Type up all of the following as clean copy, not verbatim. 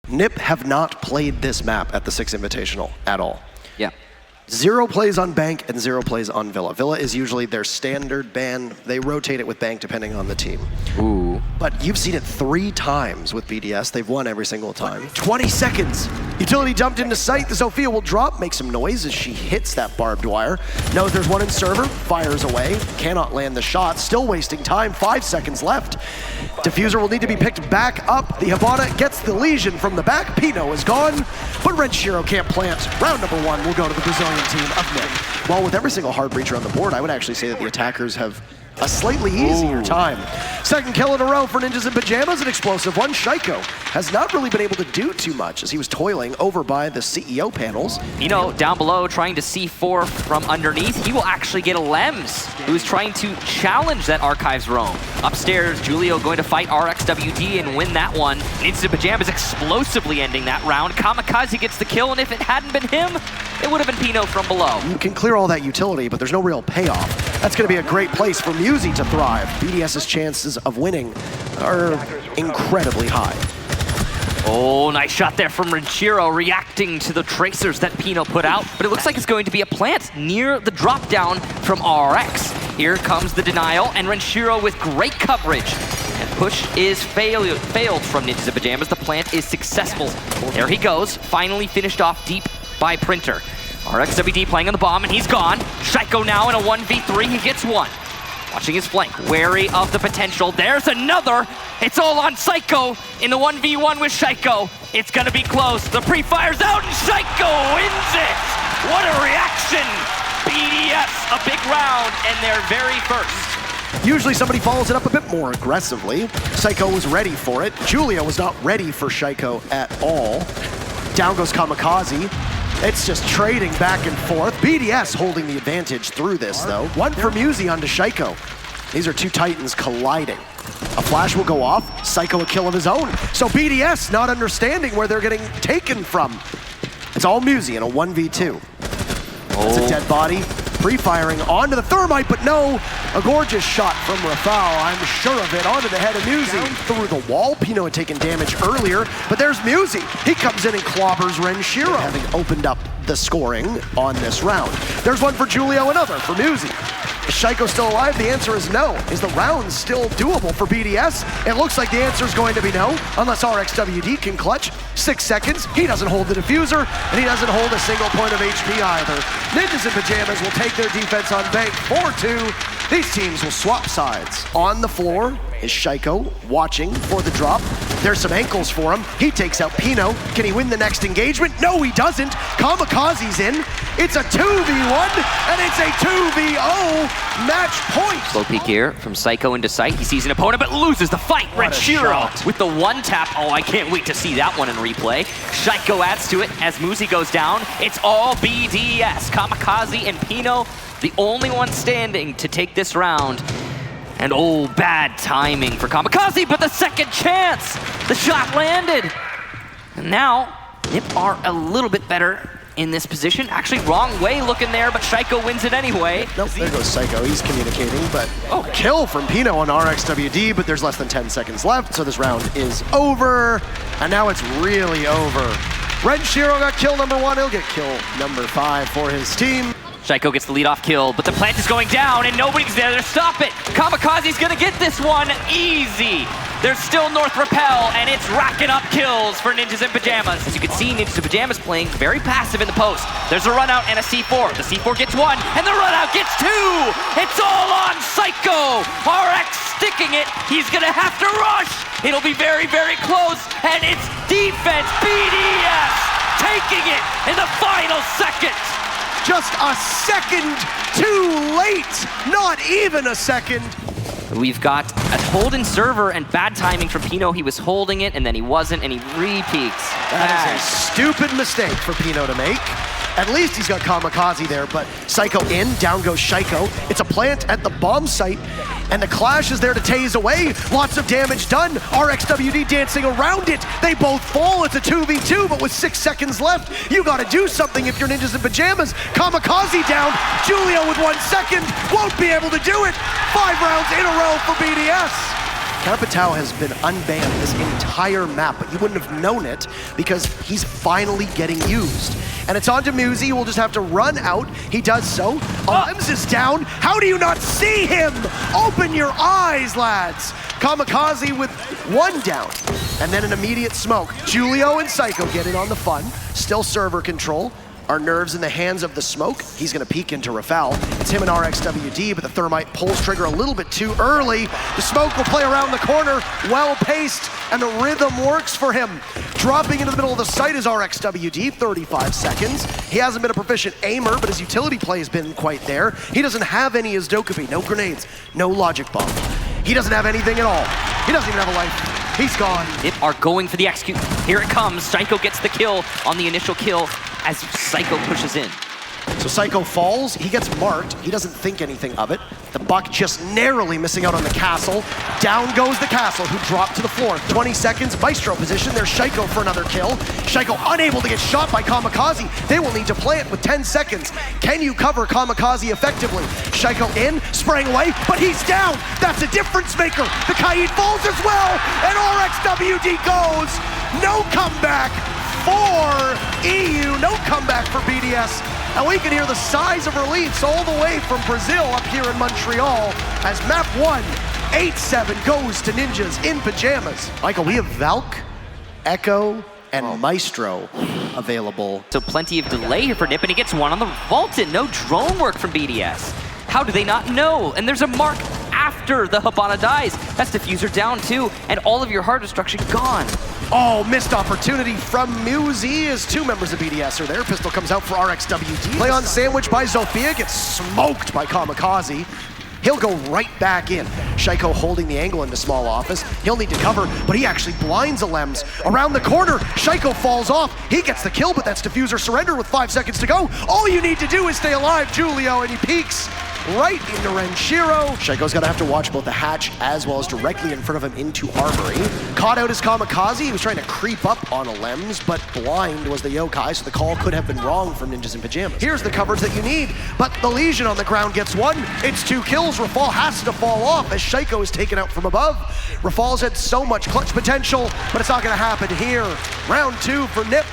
NiP have not played this map at the Six Invitational at all. Yeah. 0 plays on Bank and 0 plays on Villa. Villa is usually their standard ban. They rotate it with Bank depending on the team. Ooh. But you've seen it 3 times with BDS. They've won every single time. 20 seconds. Utility dumped into sight. The Zofia will drop, make some noise as she hits that barbed wire. Knows there's one in server, fires away. Cannot land the shot, still wasting time. 5 seconds left. Diffuser will need to be picked back up. The Hibana gets the lesion from the back. Pino is gone, but Renshiro can't plant. Round number 1 will go to the Brazilian team of NiP. Well, with every single hard breacher on the board, I would actually say that the attackers have a slightly easier time. Second kill in a row for Ninjas in Pajamas, an explosive one. Shaiko has not really been able to do too much as he was toiling over by the CEO panels. You know, down below, trying to C4 from underneath, he will actually get a Lems, who's trying to challenge that Archives roam. Upstairs, Julio going to fight RXWD and win that one. Ninjas in Pajamas explosively ending that round. Kamikaze gets the kill, and if it hadn't been him, it would have been Pino from below. You can clear all that utility, but there's no real payoff. That's going to be a great place for Musi to thrive. BDS's chances of winning are incredibly high. Oh, nice shot there from Renshiro, reacting to the tracers that Pino put out, but it looks like it's going to be a plant near the drop down from RX. Here comes the denial, and Renshiro with great coverage. And push is failed from Ninjas in Pajamas. The plant is successful. There he goes, finally finished off deep by Printer. RXWD playing on the bomb, and he's gone. Shaiko now in a 1v3, he gets one. Watching his flank, wary of the potential. There's another. It's all on Psycho in the 1v1 with Shaiko. It's gonna be close. The pre-fire's out, and Shaiko wins it! What a reaction! BDS, a big round, and their very first. Usually somebody follows it up a bit more aggressively. Psycho was ready for it. Julia was not ready for Shaiko at all. Down goes Kamikaze. It's just trading back and forth. BDS holding the advantage through this, though. One for Musi onto Shaiko. These are 2 Titans colliding. A flash will go off. Psycho a kill of his own. So BDS not understanding where they're getting taken from. It's all Musi in a 1v2. That's a dead body. Pre-firing onto the Thermite, but no. A gorgeous shot from Rafal, I'm sure of it, onto the head of Musi. Through the wall, Pino had taken damage earlier, but there's Musi. He comes in and clobbers Renshiro, having opened up the scoring on this round. There's one for Julio, another for Musi. Is Shaiko still alive? The answer is no. Is the round still doable for BDS? It looks like the answer is going to be no, unless RXWD can clutch. 6 seconds, he doesn't hold the diffuser, and he doesn't hold a single point of HP either. Ninjas in Pajamas will take their defense on Bank 4-2. These teams will swap sides. On the floor is Shaiko, watching for the drop. There's some ankles for him. He takes out Pino. Can he win the next engagement? No, he doesn't. Kamikaze's in. It's a 2v1, and it's a 2v0 match point. Slow peek here from Psycho into sight. He sees an opponent, but loses the fight. Renshiro with the 1-tap. Oh, I can't wait to see that one in replay. Shaiko adds to it as Musi goes down. It's all BDS. Kamikaze and Pino, the only one standing to take this round. And oh, bad timing for Kamikaze, but the second chance! The shot landed! And now, NiP are a little bit better in this position. Actually, wrong way looking there, but Shaiko wins it anyway. Nope, there goes Psycho. He's communicating, but kill from Pino on RXWD, but there's less than 10 seconds left, so this round is over. And now it's really over. Renshiro got kill number 1. He'll get kill number 5 for his team. Shaiko gets the lead-off kill, but the plant is going down and nobody's there to stop it. Kamikaze's gonna get this one easy. There's still North Repel, and it's racking up kills for Ninjas in Pajamas. As you can see, Ninjas in Pajamas playing very passive in the post. There's a run out and a C4. The C4 gets 1, and the run out gets 2. It's all on Psycho. RX sticking it. He's gonna have to rush. It'll be very, very close, and it's defense BDS taking it in the final second. Just a second too late. Not even a second. We've got a hold in server and bad timing from Pino. He was holding it and then he wasn't, and he re-peeks. That is a stupid mistake for Pino to make. At least he's got Kamikaze there, but Psycho in, down goes Shaiko. It's a plant at the bomb site, and the Clash is there to tase away. Lots of damage done. RXWD dancing around it. They both fall. It's a 2v2, but with 6 seconds left, you gotta do something if you're Ninjas in Pajamas. Kamikaze down. Julio with 1 second. Won't be able to do it. 5 rounds in a row for BDS. Capitao has been unbanned this entire map, but you wouldn't have known it because he's finally getting used. And it's on to Muzi, who will just have to run out. He does so. Olems is down. How do you not see him? Open your eyes, lads. Kamikaze with one down. And then an immediate smoke. Julio and Psycho get in on the fun. Still server control. Our nerves in the hands of the smoke. He's gonna peek into Rafal. It's him and RXWD, but the Thermite pulls trigger a little bit too early. The smoke will play around the corner, well-paced, and the rhythm works for him. Dropping into the middle of the site is RXWD, 35 seconds. He hasn't been a proficient aimer, but his utility play has been quite there. He doesn't have any as Dokubi, no grenades, no logic bomb. He doesn't have anything at all. He doesn't even have a life. He's gone. NiP are going for the execute. Here it comes. Psycho gets the kill on the initial kill as Psycho pushes in. So Psycho falls, he gets marked, he doesn't think anything of it. The Buck just narrowly missing out on the castle. Down goes the castle, who dropped to the floor. 20 seconds, Maestro position, there's Shaiko for another kill. Shaiko unable to get shot by Kamikaze. They will need to play it with 10 seconds. Can you cover Kamikaze effectively? Shaiko in, spraying away, but he's down. That's a difference maker. The Kaid falls as well, and RXWD goes. No comeback for EU, no comeback for BDS. And we can hear the sighs of relief all the way from Brazil up here in Montreal as map 1, 8-7 goes to Ninjas in pajamas. Michael, we have Valk, Echo, and Maestro available. So plenty of delay here for NiP, and he gets one on the Vaulted. No drone work from BDS. How do they not know? And there's a mark after the Hibana dies. That's Diffuser down too, and all of your heart destruction gone. Oh, missed opportunity from Muzi as two members of BDS are there. Pistol comes out for RXWD. Play on sandwich by Zofia, gets smoked by Kamikaze. He'll go right back in. Shaiko holding the angle into small office. He'll need to cover, but he actually blinds Olems. Around the corner, Shaiko falls off. He gets the kill, but that's Diffuser surrender with 5 seconds to go. All you need to do is stay alive, Julio, and he peeks right into Renshiro. Shaiko's gonna have to watch both the hatch as well as directly in front of him into Armory. Caught out his Kamikaze. He was trying to creep up on Olems, but blind was the yokai, so the call could have been wrong from Ninjas in Pajamas. Here's the coverage that you need, but the Legion on the ground gets one. It's 2 kills. Rafal has to fall off as Shaiko is taken out from above. Rafal's had so much clutch potential, but it's not gonna happen here. Round 2 for NiP.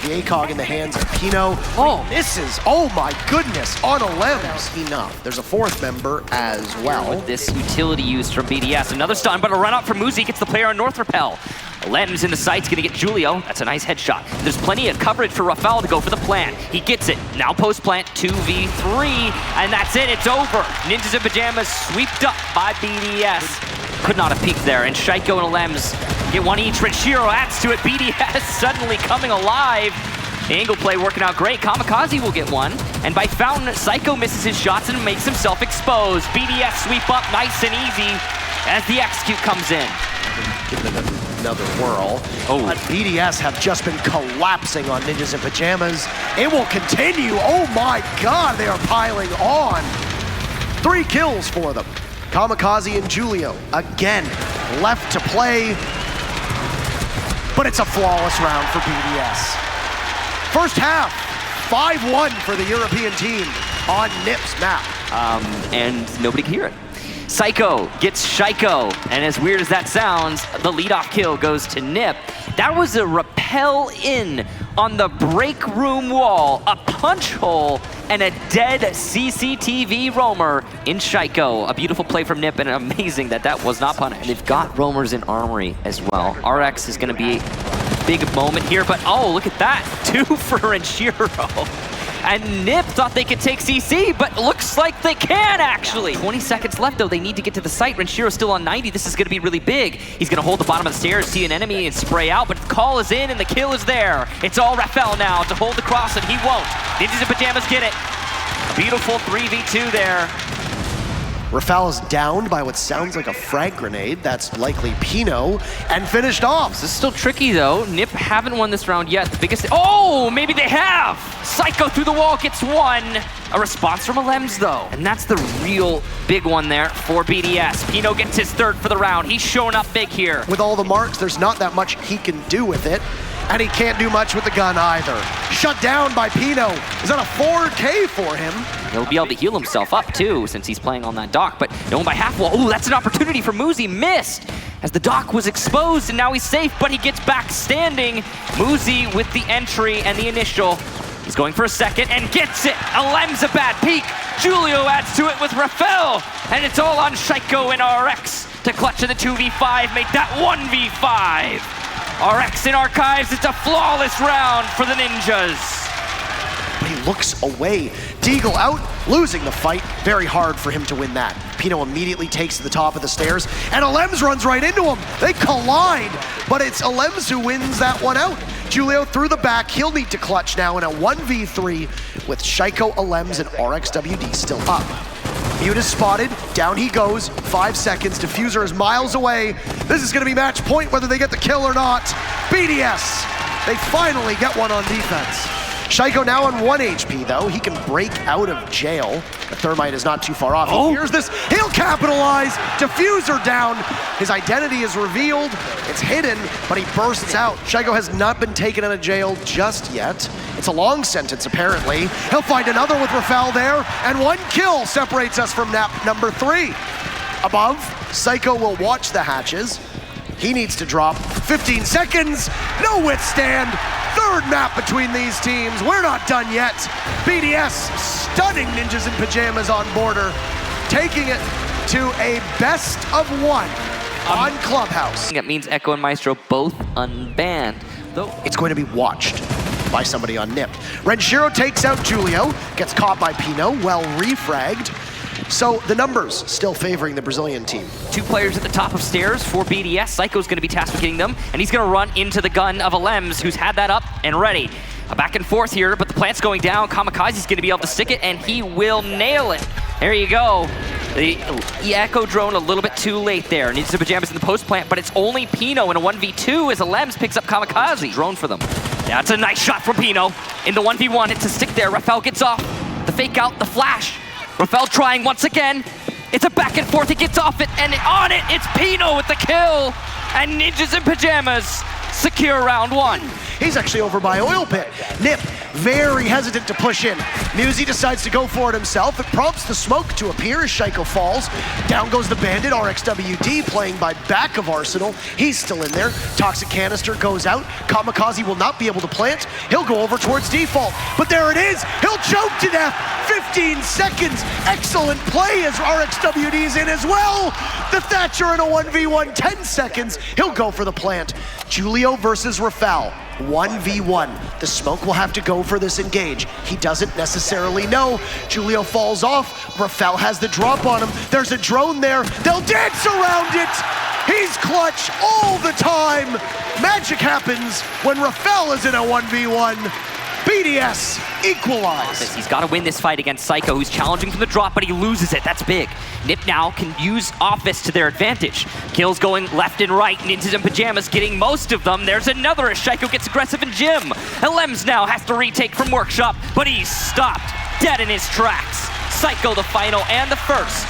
The ACOG in the hands of Pino. Oh, misses. Oh my goodness. On Olems. Enough. There's a 4th member as well. With this utility used from BDS. Another stun, but a run out from Muzi gets the player on North Repel. Olems in the sight's gonna get Julio. That's a nice headshot. There's plenty of coverage for Rafal to go for the plant. He gets it. Now post-plant 2v3, and that's it. It's over. Ninjas in Pajamas sweeped up by BDS. Could not have peeked there, and Shaiko and Olems get one each. Renshiro adds to it. BDS suddenly coming alive. The angle play working out great. Kamikaze will get one. And by Fountain, Psycho misses his shots and makes himself exposed. BDS sweep up nice and easy as the execute comes in. Give it another whirl. Oh. But BDS have just been collapsing on Ninjas in Pajamas. It will continue. Oh my God, they are piling on. 3 kills for them. Kamikaze and Julio, again, left to play. But it's a flawless round for BDS. First half, 5-1 for the European team on NiP's map. And nobody can hear it. Psycho gets Shaiko, and as weird as that sounds, the leadoff kill goes to NiP. That was a rappel in on the break room wall, a punch hole, and a dead CCTV roamer in Shaiko. A beautiful play from NiP, and amazing that that was not punished. They've got roamers in Armory as well. RX is gonna be a big moment here, but oh, look at that. 2 for Renshiro. And NiP thought they could take CC, but looks like they can actually. 20 seconds left though, they need to get to the site. Renshiro's still on 90, this is gonna be really big. He's gonna hold the bottom of the stairs, see an enemy and spray out, but the call is in and the kill is there. It's all Rafal now to hold the cross and he won't. Ninjas in Pajamas get it. A beautiful 3v2 there. Rafal is downed by what sounds like a frag grenade. That's likely Pino, and finished off. This is still tricky though. NiP haven't won this round yet. The biggest, oh, maybe they have. Psycho through the wall gets one. A response from Olems though. And that's the real big one there for BDS. Pino gets his 3rd for the round. He's showing up big here. With all the marks, there's not that much he can do with it. And he can't do much with the gun either. Shut down by Pino. Is that a 4K for him? He'll be able to heal himself up too, since he's playing on that dock, but no one by half wall. Ooh, that's an opportunity for Muzi. Missed as the dock was exposed, and now he's safe, but he gets back standing. Muzi with the entry and the initial. He's going for a second and gets it. Alem's a bad peek. Julio adds to it with Rafael, and it's all on Shaiko and RX to clutch in the 2v5, make that 1v5. RX in archives, it's a flawless round for the Ninjas. But he looks away. Deagle out, losing the fight. Very hard for him to win that. Pino immediately takes to the top of the stairs, and Alems runs right into him. They collide, but it's Alems who wins that one out. Julio through the back, he'll need to clutch now in a 1v3 with Shaiko, Alems, and RXWD still up. Mute is spotted, down he goes, 5 seconds, Diffuser is miles away. This is gonna be match point whether they get the kill or not. BDS, they finally get one on defense. Shaiko now on 1 HP though, he can break out of jail. The Thermite is not too far off. He hears this, he'll capitalize, Diffuser down. His identity is revealed, it's hidden, but he bursts out. Shaiko has not been taken out of jail just yet. It's a long sentence apparently. He'll find another with Rafael there, and 1 kill separates us from NAP number 3. Above, Shaiko will watch the hatches. He needs to drop 15 seconds, no withstand. Third map between these teams. We're not done yet. BDS stunning Ninjas in Pajamas on border, taking it to a best of 1 on Clubhouse. That means Echo and Maestro both unbanned. Though it's going to be watched by somebody on NiP. Renshiro takes out Julio, gets caught by Pino, well refragged. So the numbers still favoring the Brazilian team. 2 players at the top of stairs for BDS. Psycho's gonna be tasked with getting them, and he's gonna run into the gun of Alems, who's had that up and ready. A back and forth here, but the plant's going down. Kamikaze's gonna be able to stick it, and he will nail it. There you go. The Echo drone a little bit too late there. Needs to Pajamas in the post plant, but it's only Pino in a 1v2 as Alems picks up Kamikaze. Drone for them. That's a nice shot from Pino. In the 1v1, it's a stick there. Rafael gets off. The fake out, the flash. Rafael trying once again. It's a back and forth, he gets off it, and on it, it's Pino with the kill. And Ninjas in Pajamas secure round 1. He's actually over by Oil Pit. NiP, very hesitant to push in. Muzi decides to go for it himself. It prompts the smoke to appear as Shaiko falls. Down goes the Bandit, RXWD playing by back of Arsenal. He's still in there. Toxic Canister goes out. Kamikaze will not be able to plant. He'll go over towards default. But there it is. He'll choke to death. 15 seconds. Excellent play as RXWD's in as well. The Thatcher in a 1v1, 10 seconds. He'll go for the plant. Julio versus Rafael. 1v1. The smoke will have to go for this engage. He doesn't necessarily know. Julio falls off. Rafael has the drop on him. There's a drone there. They'll dance around it. He's clutch all the time. Magic happens when Rafael is in a 1v1. BDS equalize. He's got to win this fight against Psycho, who's challenging from the drop, but he loses it. That's big. NiP now can use Office to their advantage. Kills going left and right. Ninjas in Pajamas getting most of them. There's another as Shaiko gets aggressive in Gym. Alems now has to retake from Workshop, but he's stopped dead in his tracks. Psycho the final and the first.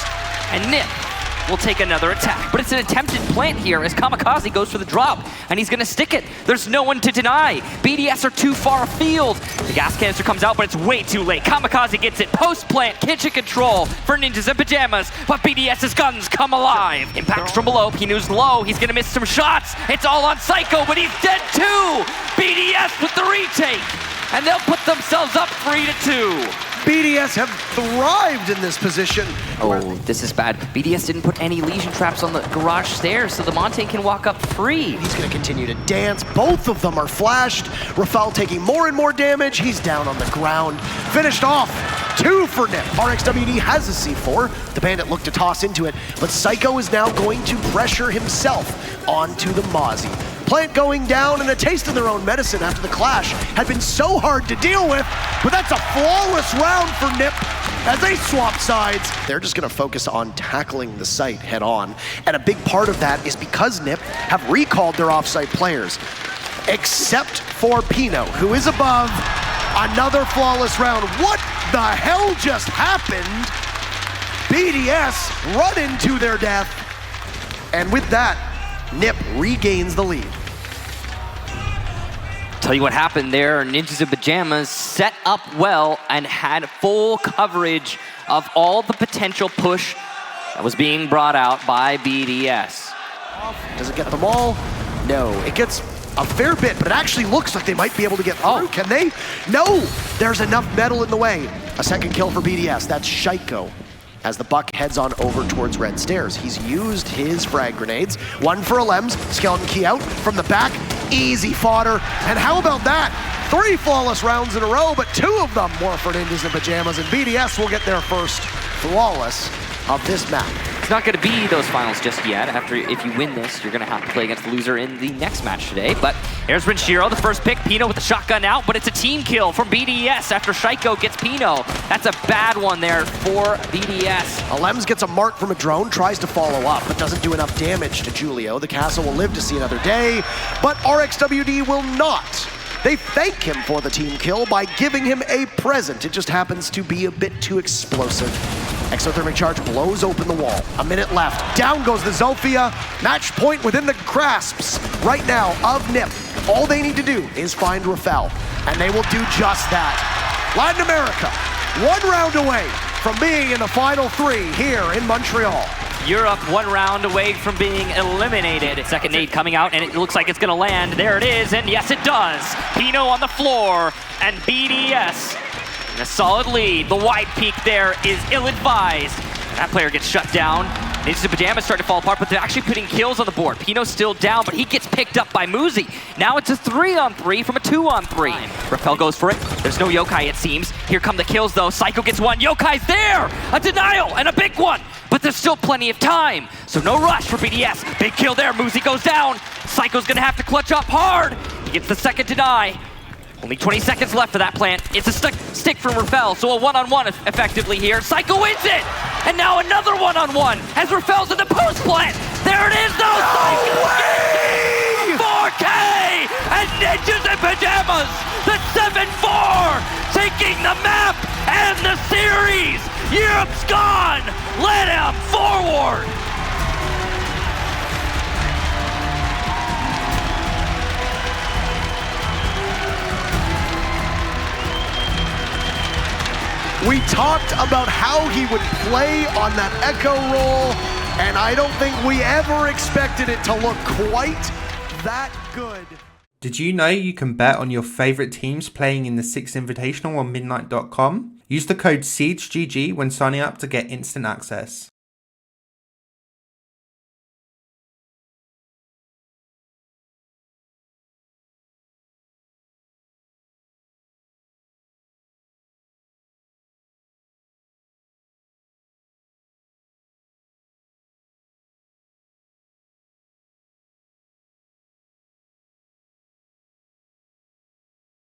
And NiP will take another attack. But it's an attempted plant here as Kamikaze goes for the drop, and he's gonna stick it. There's no one to deny. BDS are too far afield. The gas canister comes out, but it's way too late. Kamikaze gets it. Post-plant, kitchen control for Ninjas in Pajamas, but BDS's guns come alive. Impacts from below, Pinu's low. He's gonna miss some shots. It's all on Psycho, but he's dead too. BDS with the retake, and they'll put themselves up 3-2. BDS have thrived in this position. Oh, this is bad. BDS didn't put any lesion traps on the garage stairs, so the Montaigne can walk up free. He's gonna continue to dance. Both of them are flashed. Rafael taking more and more damage. He's down on the ground. Finished off. 2 for NiP. RXWD has a C4. The Bandit looked to toss into it, but Psycho is now going to pressure himself onto the Mozzie. Plant going down, and a taste of their own medicine after the clash had been so hard to deal with, but that's a flawless round for NiP as they swap sides. They're just gonna focus on tackling the site head on, and a big part of that is because NiP have recalled their offsite players, except for Pino, who is above. Another flawless round. What the hell just happened? BDS run into their death, and with that, NiP regains the lead. Tell you what happened there. Ninjas in Pajamas set up well and had full coverage of all the potential push that was being brought out by BDS. Does it get them all? No. It gets a fair bit, but it actually looks like they might be able to get through. Oh. Can they? No! There's enough metal in the way. A second kill for BDS. That's shaiiko. As the Buck heads on over towards Red Stairs. He's used his frag grenades. One for Alems, skeleton key out from the back, easy fodder. And how about that? 3 flawless rounds in a row, but 2 of them were for Ninjas in Pajamas, and BDS will get their first flawless of this map. It's not going to be those finals just yet. If you win this, you're going to have to play against the loser in the next match today. But here's Renshiro, the first pick. Pino with the shotgun out, but it's a team kill from BDS after shaiiko gets Pino. That's a bad one there for BDS. Alems gets a mark from a drone, tries to follow up, but doesn't do enough damage to Julio. The castle will live to see another day, but RXWD will not. They thank him for the team kill by giving him a present. It just happens to be a bit too explosive. Exothermic charge blows open the wall. A minute left. Down goes the Zofia. Match point within the grasps right now of NiP. All they need to do is find Rafael, and they will do just that. Latin America, 1 round away from being in the final 3 here in Montreal. Europe 1 round away from being eliminated. Second nade coming out, and it looks like it's going to land. There it is, and yes, it does. Pino on the floor, and BDS in a solid lead. The wide peak there is ill-advised. That player gets shut down. Ninjas in Pajamas start to fall apart, but they're actually putting kills on the board. Pino's still down, but he gets picked up by Muzi. Now it's a 3-on-3 from a 2-on-3. Rafael goes for it. There's no Yokai, it seems. Here come the kills, though. Psycho gets one. Yokai's there! A denial, and a big one! But there's still plenty of time, so no rush for BDS. Big kill there. Muzi goes down. Psycho's gonna have to clutch up hard. He gets the second deny. Only 20 seconds left for that plant. It's a stick from Rafael, so a 1-on-1 effectively here. Psycho wins it! And now another 1-on-1 as Rafael's in the post plant. There it is, though! No way! 4K! And Ninjas in Pajamas, the 7-4, taking the map and the series! Europe's gone! Let him forward! We talked about how he would play on that echo roll, and I don't think we ever expected it to look quite that good. Did you know you can bet on your favorite teams playing in the Six Invitational on Midnight.com? Use the code SiegeGG when signing up to get instant access.